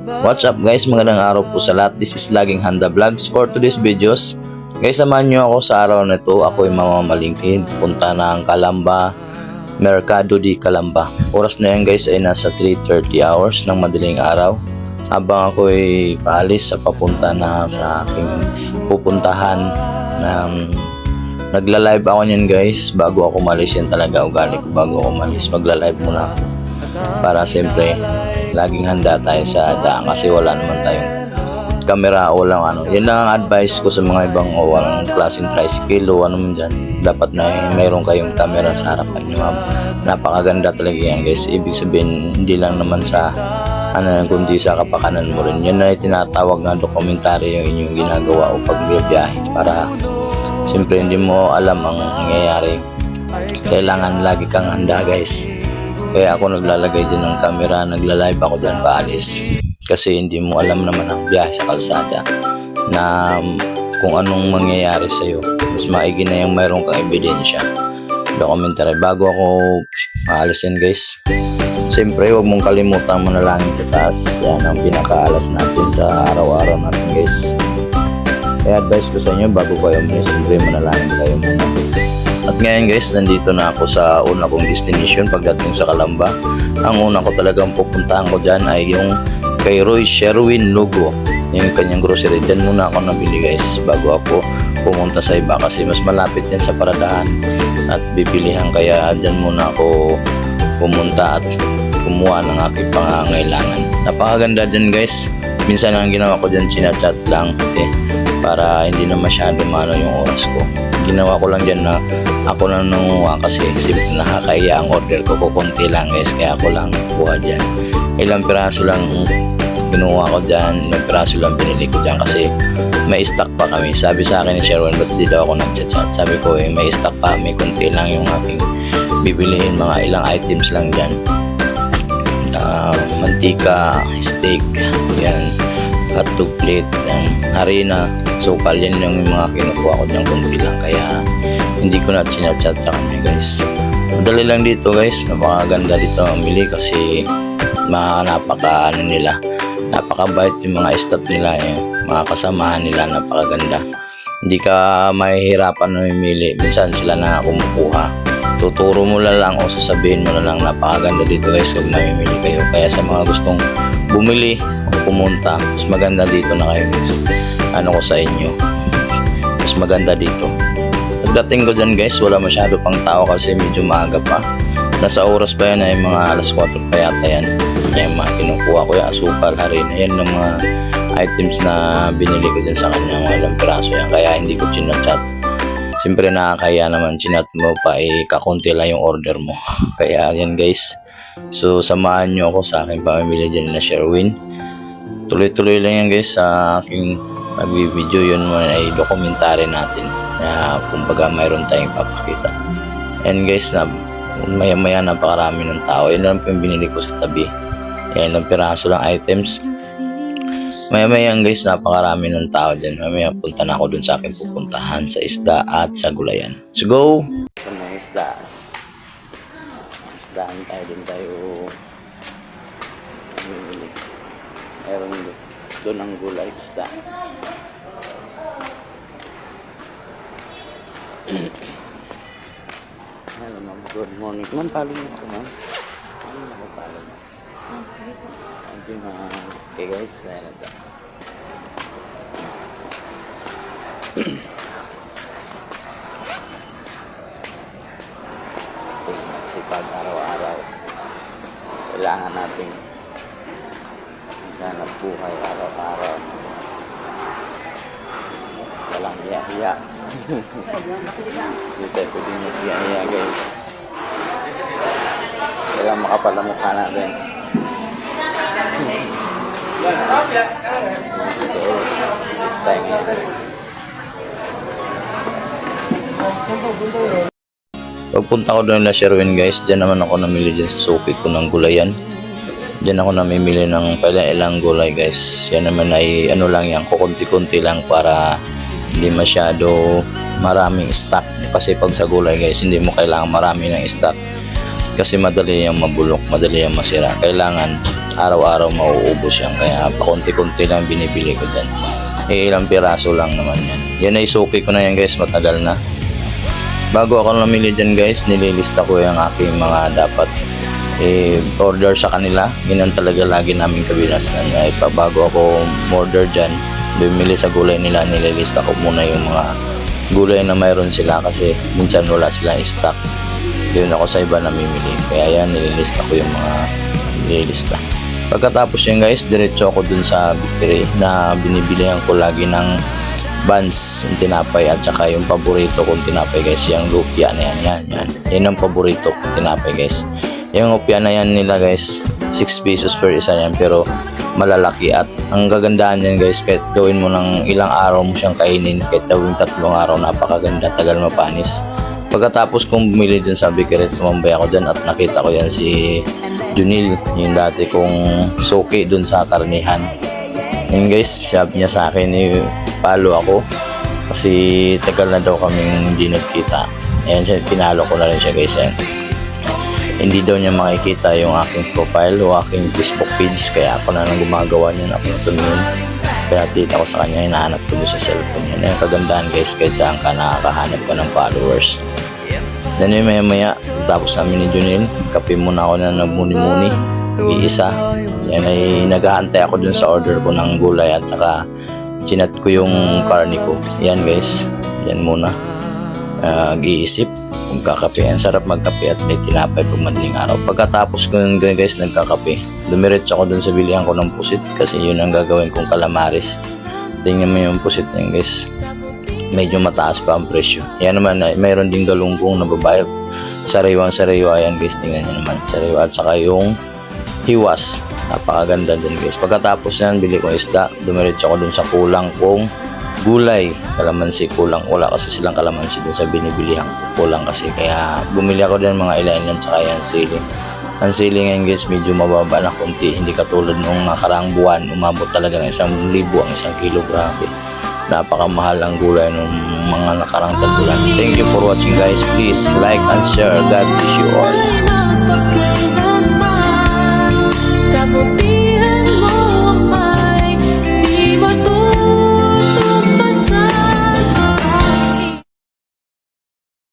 What's up guys, magandang araw po sa lahat. This is Laging Handa Vlogs. For today's videos, guys, samahan nyo ako sa araw na ito. Ako ay mamamalingkid, punta ng Calamba, Mercado di Calamba. Oras na yan guys ay nasa 3:30 hours ng madaling araw. Habang ako ay paalis sa papunta na sa aking pupuntahan. Nagla-live ako niyan guys. Bago ako malis, yan talaga ugali ko. Bago ako malis, magla-live muna ako. Para siyempre laging handa tayo sa daan kasi wala naman tayong camera o lang ano. Yan lang ang advice ko sa mga ibang walang klaseng tricycle o ano man dyan. Dapat na mayroon kayong camera sa harapan nyo. Napakaganda talaga yan guys. Ibig sabihin hindi lang naman sa ano kundi sa kapakanan mo rin. Yan na tinatawag na dokumentaryo yung inyong ginagawa o pagbibiyahe para siyempre hindi mo alam ang nangyayari. Kailangan lagi kang handa guys. Kaya ako naglalagay dyan ng camera, nagla-live ako dyan paalis. Kasi hindi mo alam naman ang biyahe sa kalsada na kung anong mangyayari sa'yo. Mas maigi na yung mayroon kang ebidensya. Documentary. Bago ako maalis yan guys. Siyempre, huwag mong kalimutan manalangin sa taas. Yan ang pinakaalas natin sa araw-araw natin guys. Kaya advice ko sa inyo, bago kayo umalis, siyempre manalangin kayo muna. At ngayon guys, nandito na ako sa una kong destination pagdating sa Calamba. Ang una ko talagang pupuntahan ko dyan ay yung kay Roy Sherwin Lugo. Yung kanyang grocery. Dyan muna ako nabili guys bago ako pumunta sa iba kasi mas malapit yan sa paradahan at bibilihan. Kaya dyan muna ako pumunta at kumuha ng aking pangangailangan. Napakaganda dyan guys. Minsan ang ginawa ko dyan, sinachat lang para hindi na masyado mano yung oras ko. Ginawa ko lang dyan na ako lang nanguha kasi nakakaya ang order ko. Kukunti lang guys, kaya ako lang kuha dyan. Ilang piraso lang kinuha ko dyan, ilang piraso lang binili ko dyan kasi may stock pa kami. Sabi sa akin ni Sherwin, ba't dito ako nag-chat? Sabi ko may stock pa, may kunti lang yung aking bibilihin, mga ilang items lang dyan. Mantika, steak, yan, hotdog plate, harina, sukal, yan yung mga kinukuha ko dyan, kunti lang. Kaya hindi ko na chinachat sa kanya guys. Madali lang dito guys, napakaganda dito mamili kasi napaka nila, napakabait yung mga staff nila, mga kasamahan nila, napakaganda. Hindi ka mahihirapan na mamili, minsan sila na kumukuha. Tuturo mo lang o sasabihin mo na lang, napakaganda dito guys kung namimili kayo. Kaya sa mga gustong bumili o pumunta, mas maganda dito na kayo guys. Ano ko sa inyo, mas maganda dito. Pagdating ko dyan guys, wala masyado pang tao kasi medyo maaga pa. Nasa oras pa yan ay mga alas 4 pa yata yan. Yung mga kinukuha ko yung asukal, harina, yan ng mga items na binili ko dyan sa kanya, mga ilang piraso yan. Kaya hindi ko chinachat. Siyempre nakakaya naman, chinat mo pa, kakunti lang yung order mo. Kaya yan guys. So samahan nyo ako sa aking pamimili dyan na Sherwin. Tuloy-tuloy lang yan guys sa aking mag-video. Yun mo ay dokumentary natin na kumbaga mayroon tayong papakita. And guys, na maya-maya napakarami ng tao. Yan lang po yung binili ko sa tabi. Yan lang piraso lang items. Maya-maya guys, napakarami ng tao dyan. Maya punta na ako dun sa aking pupuntahan sa isda at sa gulayan. Let's go! Sa mga isda. Isdaan tayo din tayo. Meron doon ang gulay isda. Hello ma'am, good morning. Ma'am, palo mo ako ma'am. Ano na ako palo mo? Thank you ma'am. Okay guys, ayan ito. Magsipag araw-araw. Kailangan natin hanap buhay araw-araw. Walang hiya-hiya. Hindi tayo pwedeng mag-hiya-hiya guys. Kailangan makapalamukha natin. Let's go. Thank you. Pagpunta ko doon na Sherwin guys, dyan naman ako namili dyan sa suki ko ng gulayan. Dyan ako namimili ng ilang gulay guys. Yan naman ay ano lang yan, kukunti-kunti lang para hindi masyado maraming stock. Kasi pag sa gulay guys, hindi mo kailangan marami ng stock. Kasi madali yung mabulok, madali yung masira. Kailangan araw-araw mauubos yan. Kaya pakunti-kunti lang binibili ko dyan. Ilang piraso lang naman yan. Yan ay suki ko na yan guys, matagal na. Bago ako namili dyan guys, nililista ko yung aking mga dapat order sa kanila. Ganun talaga lagi namin kabinasnan. Ay, bago ako order dyan, bumili sa gulay nila, nililista ko muna yung mga gulay na mayroon sila kasi minsan wala silang stock. Yun ako sa iba namimili. Kaya yan, nililista ko yung mga nililista. Pagkatapos yan guys, diretso ako dun sa bakery na binibilihan ko lagi ng buns, tinapay at saka yung paborito kong tinapay guys, yung lupia na yan. Yan ang paborito kong tinapay guys. Yung lupia na yan nila guys, 6 pesos per isa yan, pero malalaki. At ang kagandahan yan guys, kahit gawin mo ng ilang araw mo siyang kainin, kahit gawin 3 araw, napakaganda, tagal mapanis. Pagkatapos kong bumili dun sa bakery, tumambay ako dun at nakita ko yan si Junil, yung dati kong suki dun sa karnihan. Yun guys, sabi niya sa akin, palo ako kasi tagal na daw kaming hindi nagkita. Ayan siya, pinalo ko na rin siya guys. Ayan. Hindi daw niya makikita yung aking profile o aking Facebook page, kaya ako na nang gumagawa niyan, ako na tumingin. Kaya tita ko sa kanya, hinahanap ko doon sa cellphone niya. Ayan, kagandahan guys, kahit saan ka nakakahanap ka ng followers. Then yung maya tapos namin ni Junil, kape muna ako na nagmuni-muni, iisa. Yan ay naghahantay ako dun sa order ko ng gulay at saka chinat ko yung karne ko. Yan guys, yan muna. Nag-iisip kung kakape. Ang sarap magkape at may tinapay pag madaling araw. Pagkatapos ko nun guys nagkakape, dumiretso ako dun sa bilihan ko ng pusit kasi yun ang gagawin kong calamares. Tingnan mo yung pusit na yun guys, medyo mataas pa ang presyo. Yan naman, mayroon din galunggong na babae. Sariwang-sariwa yan guys, tingnan nyo naman. Sariwa at saka yung hiwas. Napakaganda din guys. Pagkatapos yan, bili ko isda. Dumiretso ako dun sa kulang kong gulay. Kalamansi kulang. Wala kasi silang kalamansi dun sa binibilihan ko. Kulang kasi. Kaya bumili ako din mga ilan-ilan tsaka yan sili. Ang sili ngayon guys, medyo mababa na konti. Hindi katulad nung nakaraang buwan. Umabot talaga ng 1,000 ang 1 kilo. Grabe. Napakamahal ang gulay ng mga nakarang tagbulan. Thank you for watching guys. Please like and share. God bless you all.